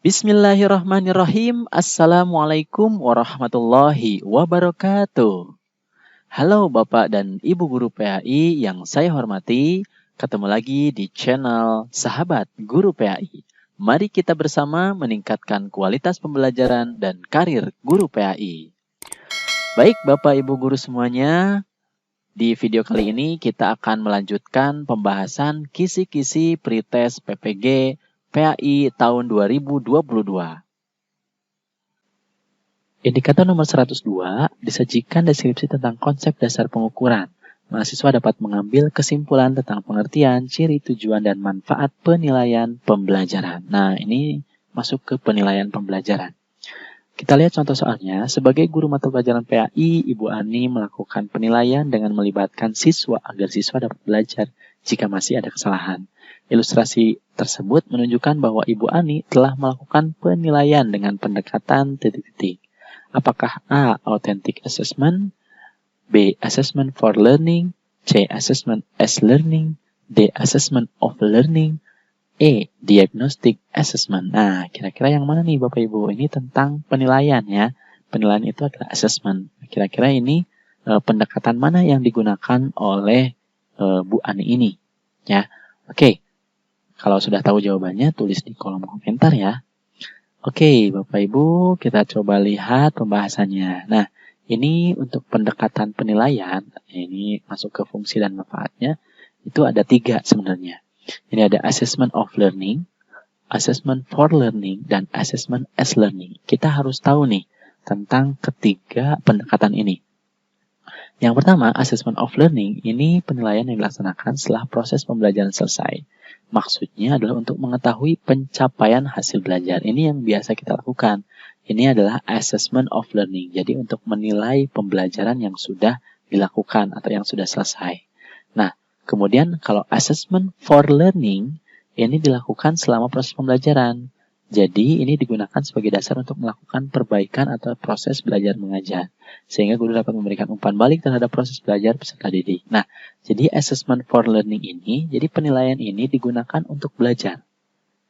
Bismillahirrahmanirrahim. Assalamualaikum warahmatullahi wabarakatuh. Halo Bapak dan Ibu Guru PAI yang saya hormati. Ketemu lagi di channel Sahabat Guru PAI. Mari kita bersama meningkatkan kualitas pembelajaran dan karir guru PAI. Baik Bapak Ibu Guru semuanya, di video kali ini kita akan melanjutkan pembahasan kisi-kisi pretest PPG PAI tahun 2022. Indikator nomor 102 disajikan deskripsi tentang konsep dasar pengukuran. Mahasiswa dapat mengambil kesimpulan tentang pengertian, ciri, tujuan, dan manfaat penilaian pembelajaran. Nah, ini masuk ke penilaian pembelajaran. Kita lihat contoh soalnya. Sebagai guru mata pelajaran PAI, Ibu Ani melakukan penilaian dengan melibatkan siswa agar siswa dapat belajar jika masih ada kesalahan. Ilustrasi tersebut menunjukkan bahwa Ibu Ani telah melakukan penilaian dengan pendekatan titik-titik. Apakah A. Authentic Assessment, B. Assessment for Learning, C. Assessment as Learning, D. Assessment of Learning, E. Diagnostic Assessment. Nah, kira-kira yang mana nih Bapak Ibu? Ini tentang penilaian ya. Penilaian itu adalah assessment. Kira-kira ini pendekatan mana yang digunakan oleh Bu Ani ini? Ya, oke. Kalau sudah tahu jawabannya, tulis di kolom komentar ya. Oke, Bapak Ibu, kita coba lihat pembahasannya. Nah, ini untuk pendekatan penilaian, ini masuk ke fungsi dan manfaatnya, itu ada 3 sebenarnya. Ini ada assessment of learning, assessment for learning, dan assessment as learning. Kita harus tahu nih tentang ketiga pendekatan ini. Yang pertama, assessment of learning, ini penilaian yang dilaksanakan setelah proses pembelajaran selesai. Maksudnya adalah untuk mengetahui pencapaian hasil belajar. Ini yang biasa kita lakukan. Ini adalah assessment of learning. Jadi untuk menilai pembelajaran yang sudah dilakukan atau yang sudah selesai. Nah, kemudian kalau assessment for learning, ini dilakukan selama proses pembelajaran. Jadi ini digunakan sebagai dasar untuk melakukan perbaikan atau proses belajar mengajar. Sehingga guru dapat memberikan umpan balik terhadap proses belajar peserta didik. Nah, jadi assessment for learning ini, jadi penilaian ini digunakan untuk belajar.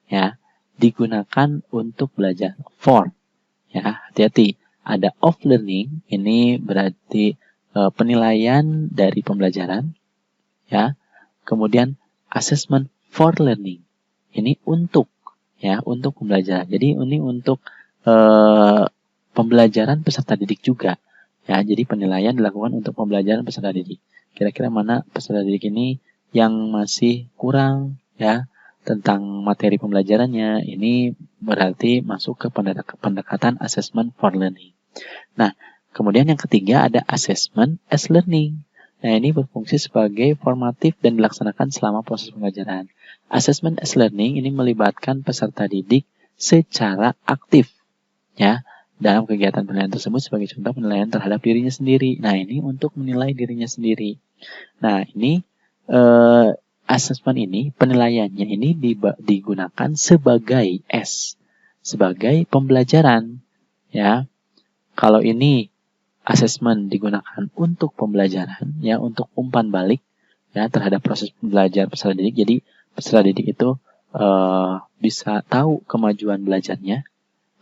Ya, digunakan untuk belajar. For, ya, hati-hati. Ada of learning, ini berarti penilaian dari pembelajaran. Ya, kemudian assessment for learning, ini untuk, ya, untuk pembelajaran. Jadi ini untuk pembelajaran peserta didik juga. Ya, jadi penilaian dilakukan untuk pembelajaran peserta didik. Kira-kira mana peserta didik ini yang masih kurang ya tentang materi pembelajarannya, ini berarti masuk ke pendekatan assessment for learning. Nah, kemudian yang ketiga ada assessment as learning. Nah, ini berfungsi sebagai formatif dan dilaksanakan selama proses pembelajaran. Assessment as learning ini melibatkan peserta didik secara aktif ya dalam kegiatan penilaian tersebut, sebagai contoh penilaian terhadap dirinya sendiri. Nah, ini untuk menilai dirinya sendiri. Nah, ini assessment ini, penilaiannya ini digunakan sebagai S, sebagai pembelajaran. Ya, kalau ini assessment digunakan untuk pembelajaran, ya, untuk umpan balik ya terhadap proses belajar peserta didik. Jadi peserta didik itu bisa tahu kemajuan belajarnya.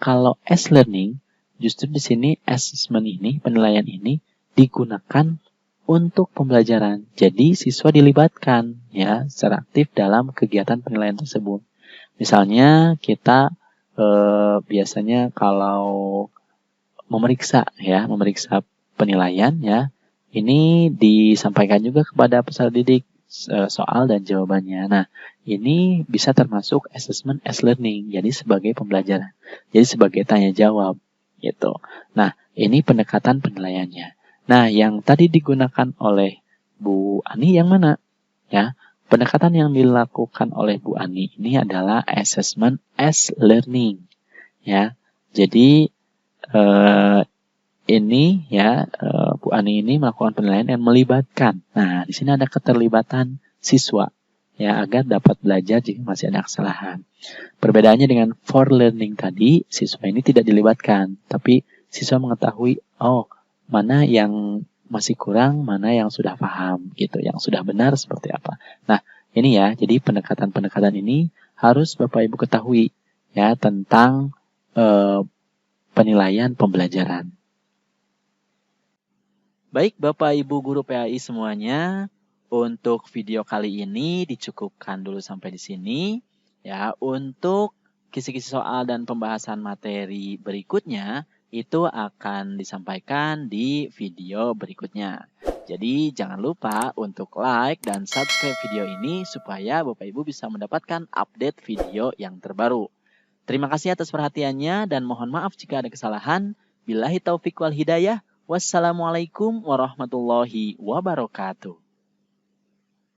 Kalau as learning, justru di sini assessment ini, penilaian ini digunakan untuk pembelajaran. Jadi siswa dilibatkan ya secara aktif dalam kegiatan penilaian tersebut. Misalnya kita biasanya kalau memeriksa penilaian ya, ini disampaikan juga kepada peserta didik soal dan jawabannya. Nah, ini bisa termasuk assessment as learning, jadi sebagai pembelajaran, jadi sebagai tanya jawab gitu. Nah, ini pendekatan penilaiannya. Nah, yang tadi digunakan oleh Bu Ani yang mana? Ya, pendekatan yang dilakukan oleh Bu Ani ini adalah assessment as learning. Ya, jadi ini ya Bu Ani ini melakukan penilaian yang melibatkan. Nah, di sini ada keterlibatan siswa ya agar dapat belajar jika masih ada kesalahan. Perbedaannya dengan for learning tadi, siswa ini tidak dilibatkan, tapi siswa mengetahui mana yang masih kurang, mana yang sudah paham gitu, yang sudah benar seperti apa. Nah, ini ya, jadi pendekatan-pendekatan ini harus Bapak Ibu ketahui ya tentang penilaian pembelajaran. Baik Bapak Ibu guru PAI semuanya, untuk video kali ini dicukupkan dulu sampai di sini. Ya, untuk kisi-kisi soal dan pembahasan materi berikutnya itu akan disampaikan di video berikutnya. Jadi jangan lupa untuk like dan subscribe video ini supaya Bapak Ibu bisa mendapatkan update video yang terbaru. Terima kasih atas perhatiannya dan mohon maaf jika ada kesalahan. Billahi taufiq wal hidayah. Wassalamualaikum warahmatullahi wabarakatuh.